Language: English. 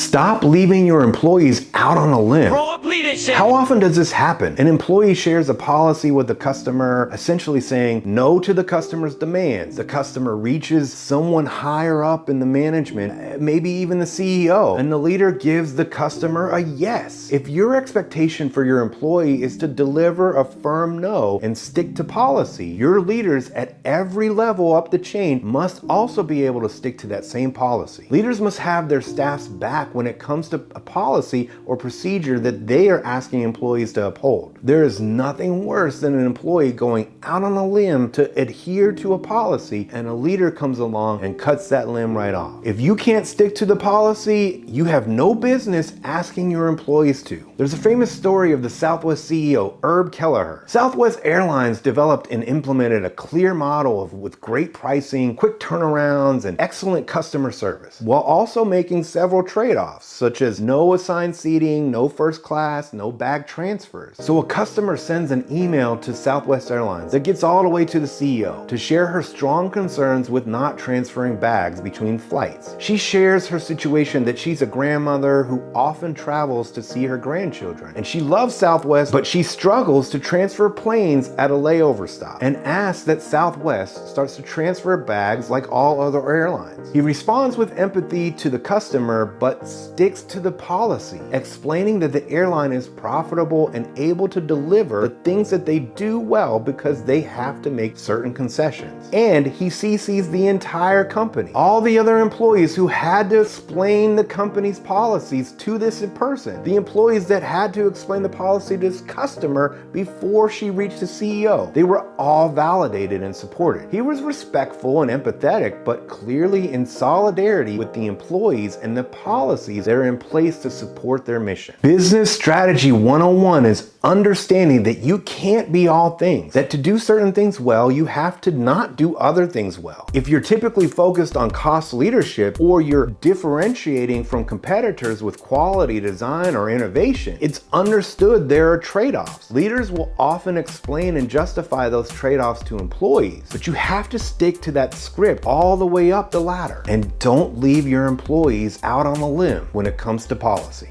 Stop leaving your employees out on a limb. How often does this happen? An employee shares a policy with the customer, essentially saying no to the customer's demands. The customer reaches someone higher up in the management, maybe even the CEO, and the leader gives the customer a yes. If your expectation for your employee is to deliver a firm no and stick to policy, your leaders at every level up the chain must also be able to stick to that same policy. Leaders must have their staff's back when it comes to a policy or procedure that they are asking employees to uphold. There is nothing worse than an employee going out on a limb to adhere to a policy and a leader comes along and cuts that limb right off. If you can't stick to the policy, you have no business asking your employees to. There's a famous story of the Southwest CEO, Herb Kelleher. Southwest Airlines developed and implemented a clear model with great pricing, quick turnarounds, and excellent customer service, while also making several trade-offs, such as no assigned seating, no first class, no bag transfers. So a customer sends an email to Southwest Airlines that gets all the way to the CEO to share her strong concerns with not transferring bags between flights. She shares her situation that she's a grandmother who often travels to see her grandchildren, and she loves Southwest, but she struggles to transfer planes at a layover stop, and asks that Southwest starts to transfer bags like all other airlines. He responds with empathy to the customer, but sticks to the policy, explaining that the airline is profitable and able to deliver the things that they do well because they have to make certain concessions. And he CCs the entire company, all the other employees who had to explain the company's policies to this person, the employees that had to explain the policy to this customer before she reached the CEO. They were all validated and supported. He was respectful and empathetic, but clearly in solidarity with the employees and the policies that are in place to support their mission. Business Strategy 101 is understanding that you can't be all things, that to do certain things well, you have to not do other things well. If you're typically focused on cost leadership, or you're differentiating from competitors with quality, design, or innovation, it's understood there are trade-offs. Leaders will often explain and justify those trade-offs to employees, but you have to stick to that script all the way up the ladder. And don't leave your employees out on a limb when it comes to policy.